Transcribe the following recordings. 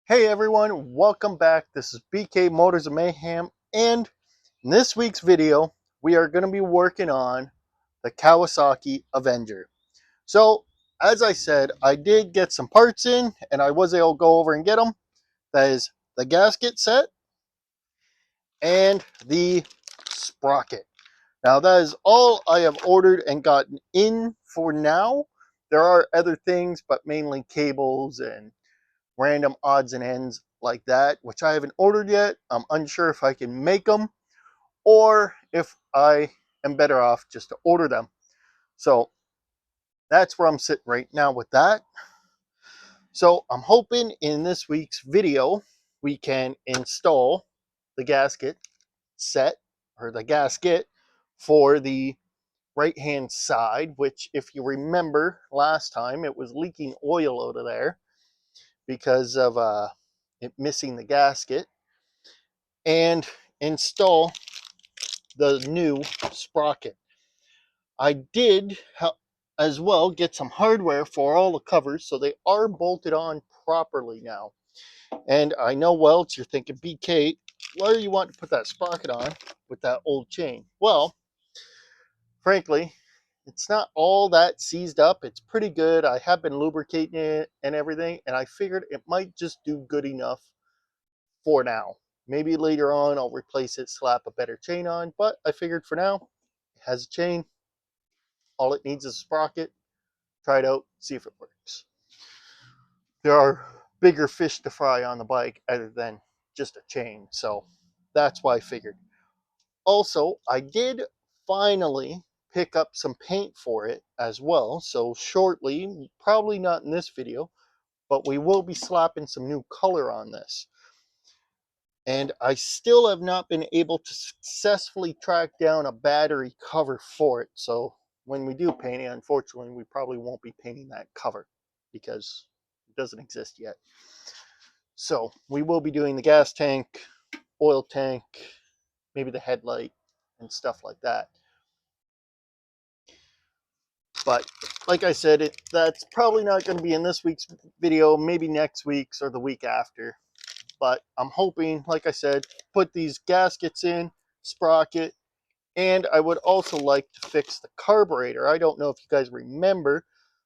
Hey everyone, welcome back. This is BK Motors of Mayhem, and in this week's video, we are going to be working on the Kawasaki Avenger. So, as I said, I did get some parts in, and I was able to go over and get them. That is the gasket set and the sprocket. Now, that is all I have ordered and gotten in for now. There are other things, but mainly cables and random odds and ends like that, which I haven't ordered yet. I'm unsure if I can make them or if I am better off just to order them. So that's where I'm sitting right now with that. So I'm hoping in this week's video we can install the gasket set or the gasket for the right hand side, which if you remember last time it was leaking oil out of there because of it missing the gasket, and install the new sprocket. I did as well get some hardware for all the covers, so they are bolted on properly now. And I know, Welch, you're thinking, BK, why do you want to put that sprocket on with that old chain? Well, frankly, it's not all that seized up. It's pretty good. I have been lubricating it and everything, and I figured it might just do good enough for now. Maybe later on I'll replace it, slap a better chain on, but I figured for now, it has a chain. All it needs is a sprocket. Try it out, see if it works. There are bigger fish to fry on the bike other than just a chain, so that's why I figured. Also, I did finally pick up some paint for it as well, so shortly, probably not in this video, but we will be slapping some new color on this. And I still have not been able to successfully track down a battery cover for it. So when we do paint it, unfortunately, we probably won't be painting that cover because it doesn't exist yet. So we will be doing the gas tank, oil tank, maybe the headlight and stuff like that. But like I said, that's probably not going to be in this week's video, maybe next week's or the week after. But I'm hoping, like I said, put these gaskets in, sprocket, and I would also like to fix the carburetor. I don't know if you guys remember,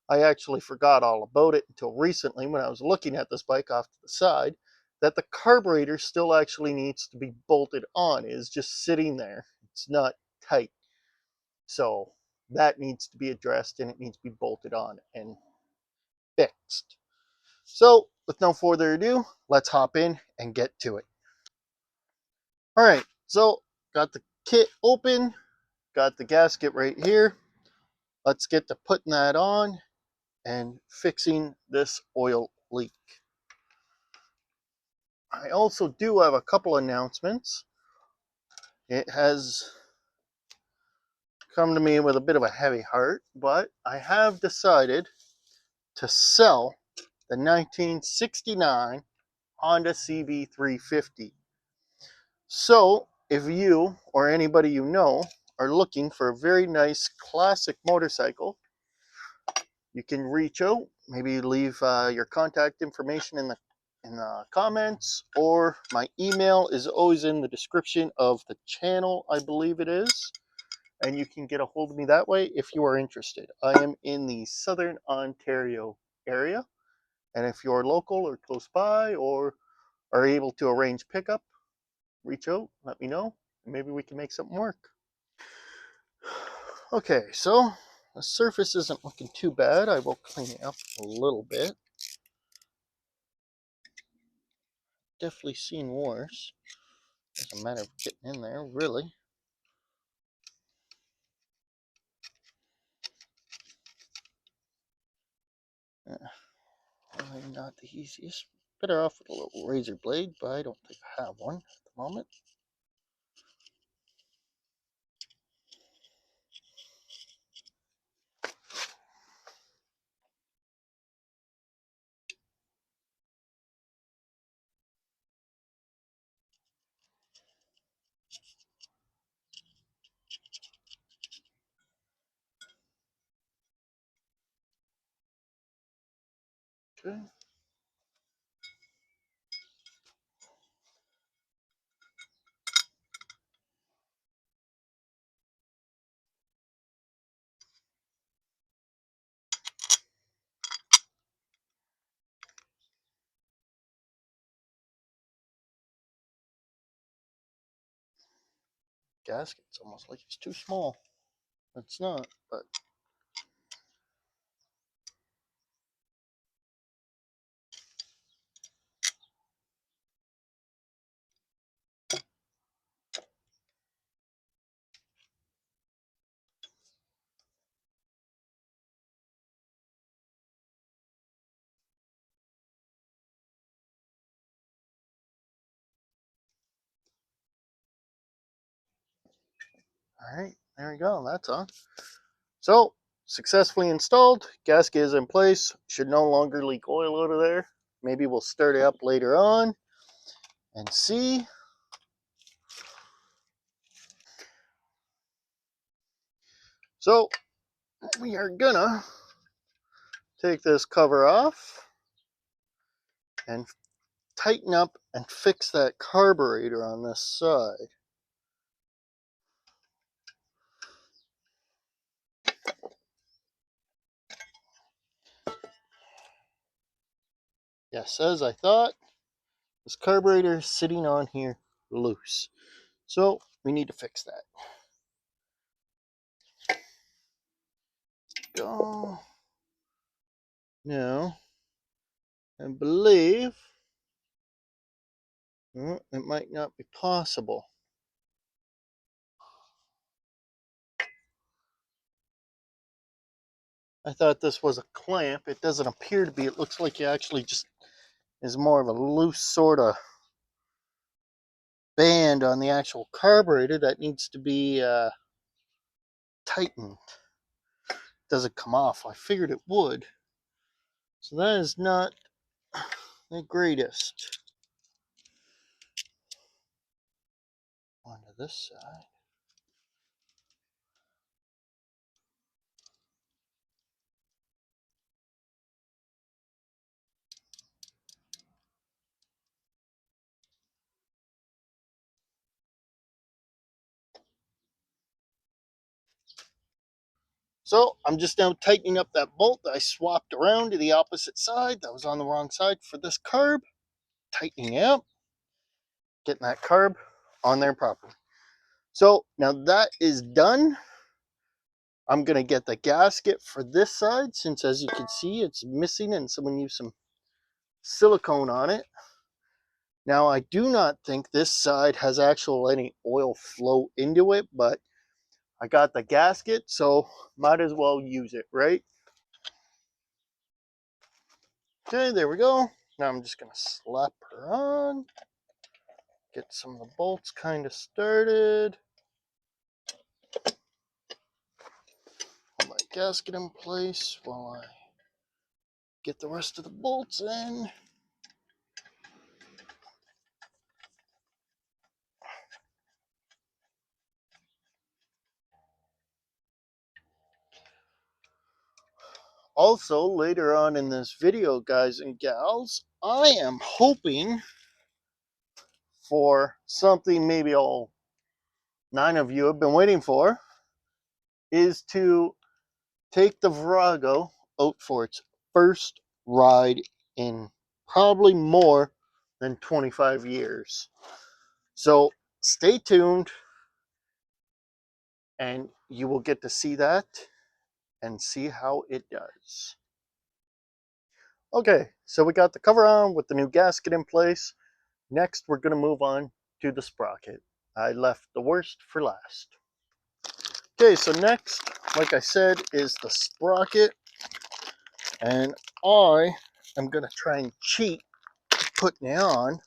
I actually forgot all about it until recently when I was looking at this bike off to the side, that the carburetor still actually needs to be bolted on. It is just sitting there. It's not tight. So that needs to be addressed and it needs to be bolted on and fixed. So with no further ado, let's hop in and get to it. All right, so got the kit open, got the gasket right here. Let's get to putting that on and fixing this oil leak. I also do have a couple announcements. It has come to me with a bit of a heavy heart, but I have decided to sell the 1969 Honda CB350. So if you or anybody you know are looking for a very nice classic motorcycle, you can reach out, maybe leave your contact information in the comments, or my email is always in the description of the channel, I believe it is, and you can get a hold of me that way if you are interested. I am in the Southern Ontario area, and if you're local or close by or are able to arrange pickup, reach out, let me know, and maybe we can make something work. Okay, so the surface isn't looking too bad. I will clean it up a little bit. Definitely seen worse. It's a matter of getting in there, really. Probably not the easiest. Better off with a little razor blade, but I don't think I have one at the moment. Okay. gasket's almost like it's too small. It's not, but all right, there we go. That's on. So, successfully installed. Gasket is in place. Should no longer leak oil out of there. Maybe we'll start it up later on and see. So, we are gonna take this cover off and tighten up and fix that carburetor on this side. Yes, as I thought, this carburetor is sitting on here loose. So we need to fix that. Go. Now, I believe it might not be possible. I thought this was a clamp. It doesn't appear to be. It looks like it actually just is more of a loose sort of band on the actual carburetor that needs to be tightened. Doesn't come off. I figured it would. So that is not the greatest. Onto this side. So I'm just now tightening up that bolt that I swapped around to the opposite side. That was on the wrong side for this carb. Tightening it up, getting that carb on there properly. So now that is done. I'm going to get the gasket for this side, since as you can see it's missing and someone used some silicone on it. Now I do not think this side has actual any oil flow into it, but I got the gasket, so might as well use it, right? Okay, there we go. Now I'm just going to slap her on. Get some of the bolts kind of started. Put my gasket in place while I get the rest of the bolts in. Also, later on in this video, guys and gals, I am hoping for something maybe all 9 of you have been waiting for, is to take the Virago out for its first ride in probably more than 25 years. So stay tuned and you will get to see that and see how it does. Okay, so we got the cover on with the new gasket in place. Next, we're going to move on to the sprocket. I left the worst for last. Okay, so next, like I said, is the sprocket. And I am going to try and cheat putting it on.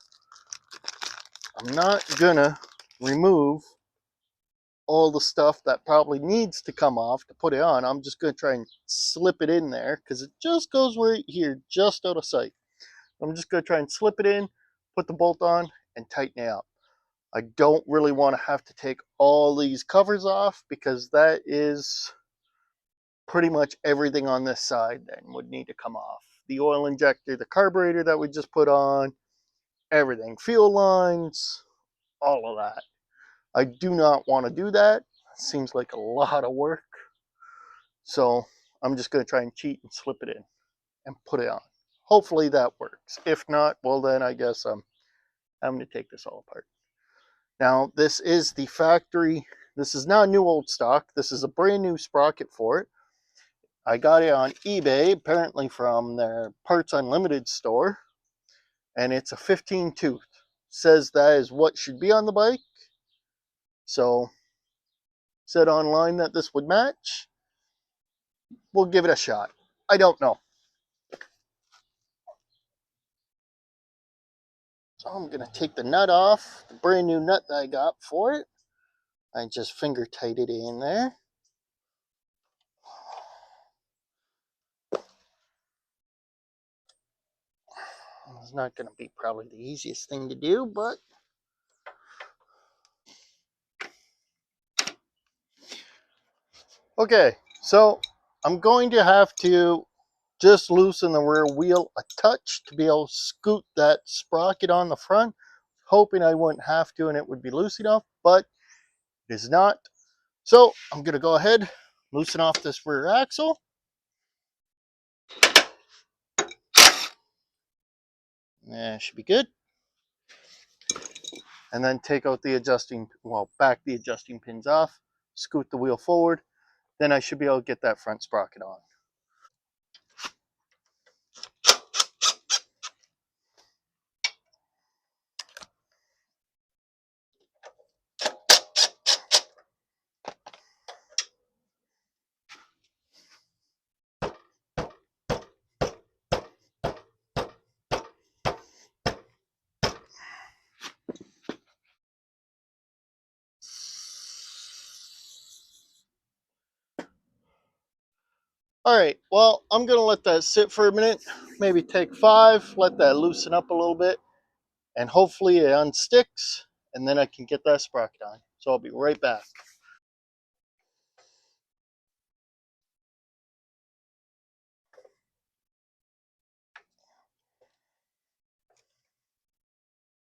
I'm not going to remove all the stuff that probably needs to come off to put it on. I'm just going to try and slip it in there because it just goes right here, just out of sight. I'm just going to try and slip it in, put the bolt on, and tighten it up. I don't really want to have to take all these covers off because that is pretty much everything on this side then would need to come off. The oil injector, the carburetor that we just put on, everything, fuel lines, all of that. I do not want to do that. It seems like a lot of work. So I'm just going to try and cheat and slip it in and put it on. Hopefully that works. If not, well then I guess I'm having to take this all apart. Now, this is the factory. This is not new old stock. This is a brand new sprocket for it. I got it on eBay, apparently from their Parts Unlimited store, and it's a 15 tooth. Says that is what should be on the bike. So, said online that this would match. We'll give it a shot. I don't know. So I'm going to take the nut off, the brand new nut that I got for it. I just finger tight it in there. It's not going to be probably the easiest thing to do, but okay. So I'm going to have to just loosen the rear wheel a touch to be able to scoot that sprocket on the front. Hoping I wouldn't have to and it would be loose enough, but it is not. So I'm going to go ahead, loosen off this rear axle. Yeah, should be good. And then take out the back the adjusting pins off, scoot the wheel forward. Then I should be able to get that front sprocket on. All right, well, I'm going to let that sit for a minute, maybe take 5, let that loosen up a little bit, and hopefully it unsticks, and then I can get that sprocket on. So I'll be right back.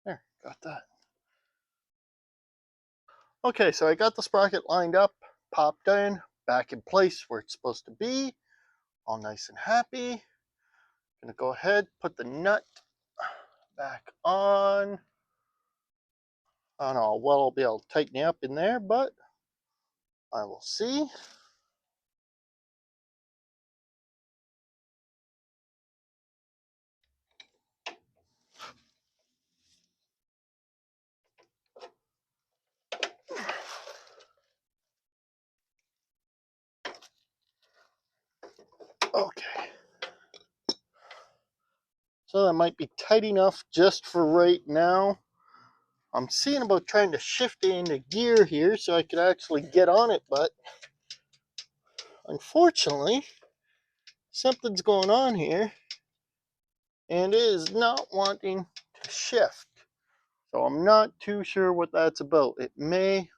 There, got that. Okay, so I got the sprocket lined up, popped in, back in place where it's supposed to be, all nice and happy. Gonna go ahead, put the nut back on. I don't know, well, I'll be able to tighten it up in there, but I will see. Okay. So that might be tight enough just for right now. I'm seeing about trying to shift it into gear here so I could actually get on it, but unfortunately, something's going on here and it is not wanting to shift. So I'm not too sure what that's about. It may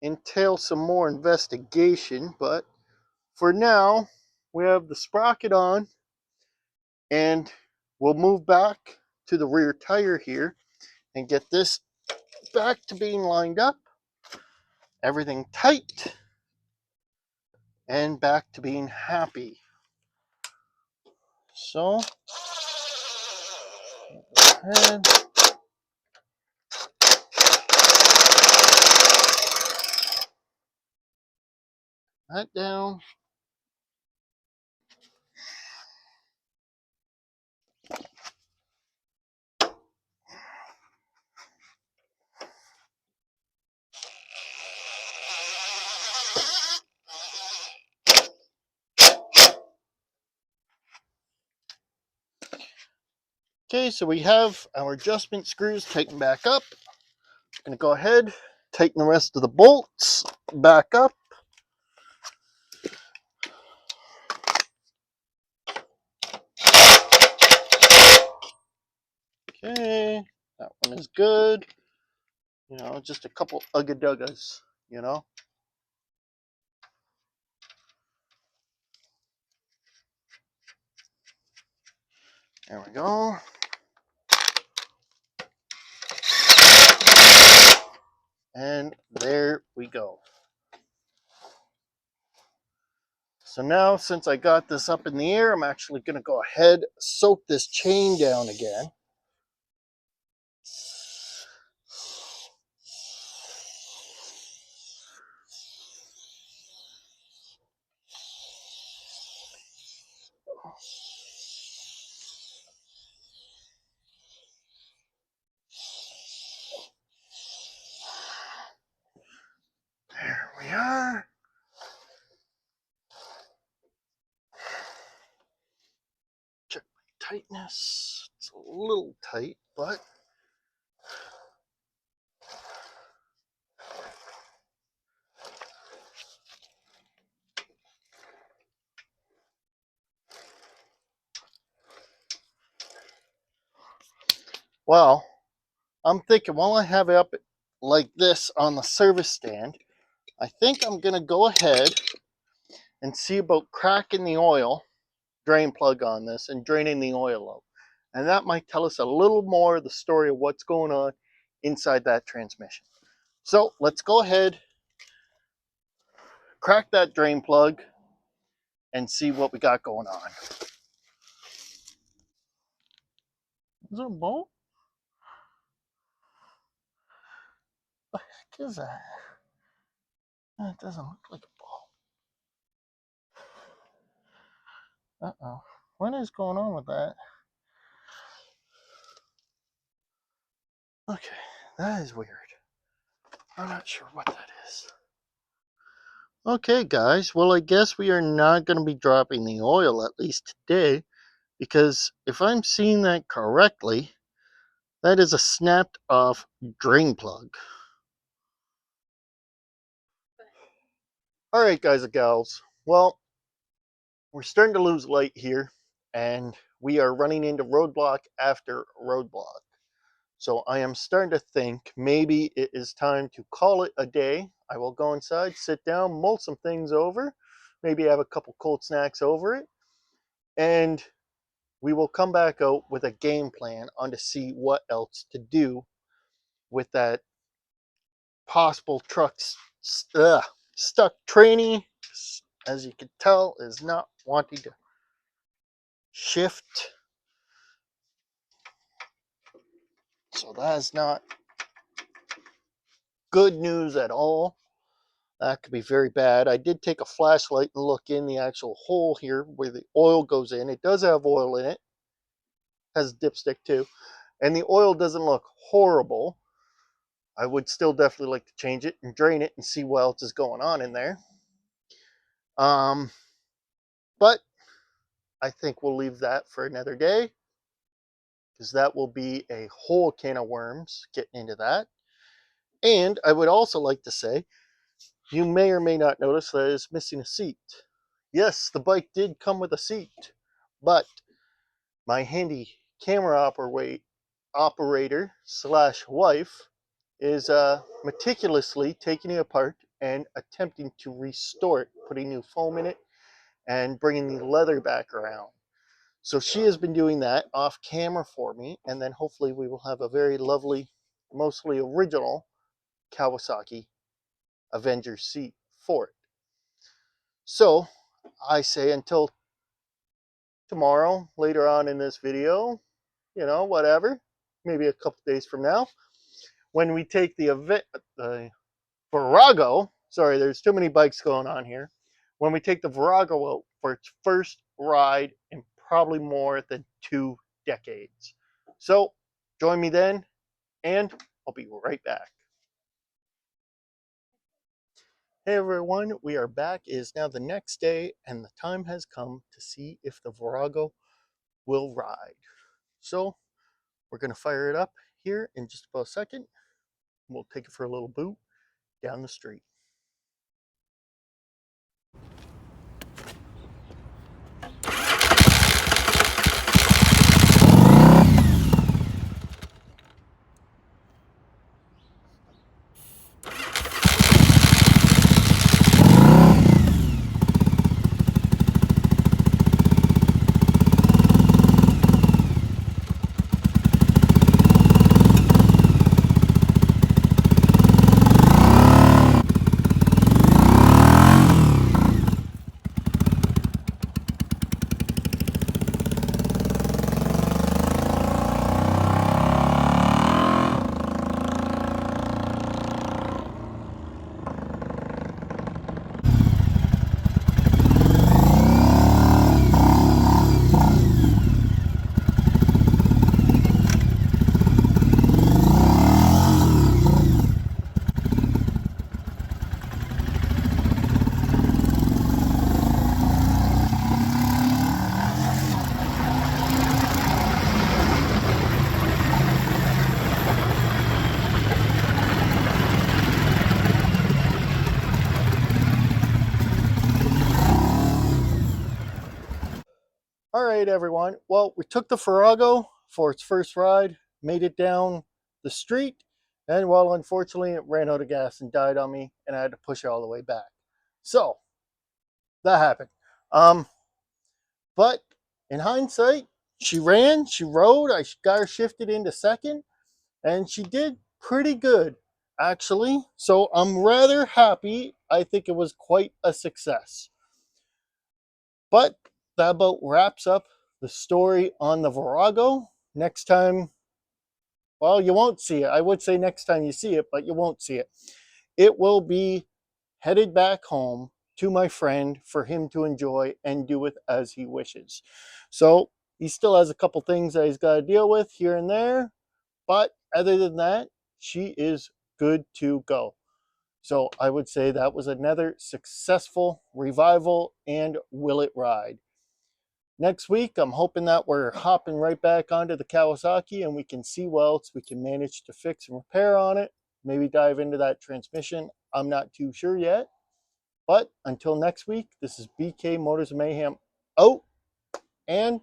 entail some more investigation, but for now, we have the sprocket on and we'll move back to the rear tire here and get this back to being lined up, everything tight, and back to being happy. So, and that down. Okay, so we have our adjustment screws tightened back up. I'm going to go ahead, tighten the rest of the bolts back up. Okay, that one is good. You know, just a couple ugga-duggas, you know. There we go. And there we go. So now, since I got this up in the air, I'm actually going to go ahead, soak this chain down again. tightness. It's a little tight, but well, I'm thinking while I have it up like this on the service stand, I think I'm going to go ahead and see about cracking the oil drain plug on this and draining the oil out. And that might tell us a little more of the story of what's going on inside that transmission. So let's go ahead, crack that drain plug, and see what we got going on. Is it a bolt? What the heck is that? It doesn't look like a bolt. Uh-oh. What is going on with that? Okay, that is weird. I'm not sure what that is. Okay, guys. Well, I guess we are not going to be dropping the oil, at least today, because if I'm seeing that correctly, that is a snapped off drain plug. All right, guys and gals. Well, we're starting to lose light here, and we are running into roadblock after roadblock. So I am starting to think maybe it is time to call it a day. I will go inside, sit down, mull some things over, maybe have a couple cold snacks over it, and we will come back out with a game plan on to see what else to do with that possible truck stuck tranny. As you can tell, is not wanting to shift. So that is not good news at all. That could be very bad. I did take a flashlight and look in the actual hole here where the oil goes in. It does have oil in it. Has a dipstick too. And the oil doesn't look horrible. I would still definitely like to change it and drain it and see what else is going on in there. But I think we'll leave that for another day, because that will be a whole can of worms getting into that. And I would also like to say, you may or may not notice that it's missing a seat. Yes, the bike did come with a seat, but my handy camera operator slash wife is meticulously taking it apart and attempting to restore it, putting new foam in it and bringing the leather back around. So she has been doing that off camera for me, and then hopefully we will have a very lovely, mostly original Kawasaki Avenger seat for it. So I say until tomorrow, later on in this video, whatever, maybe a couple days from now, when we take the Virago, sorry, there's too many bikes going on here, when we take the Virago out for its first ride in probably more than 2 decades. So join me then, and I'll be right back. Hey everyone, we are back. It is now the next day, and the time has come to see if the Virago will ride. So we're going to fire it up here in just about a second. We'll take it for a little boot down the street. right, everyone. Well, we took the Virago for its first ride, made it down the street, and well, unfortunately, it ran out of gas and died on me, and I had to push it all the way back. So that happened. Um, but in hindsight, she ran, she rode. I got her shifted into second, and she did pretty good, actually. So I'm rather happy. I think it was quite a success. But that about wraps up the story on the Virago. Next time, well, you won't see it. I would say next time you see it, but you won't see it. It will be headed back home to my friend for him to enjoy and do with as he wishes. So he still has a couple things that he's got to deal with here and there. But other than that, she is good to go. So I would say that was another successful revival and will it ride. Next week, I'm hoping that we're hopping right back onto the Kawasaki and we can see what else we can manage to fix and repair on it. Maybe dive into that transmission. I'm not too sure yet. But until next week, this is BK Motors Mayhem out. And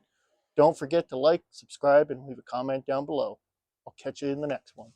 don't forget to like, subscribe, and leave a comment down below. I'll catch you in the next one.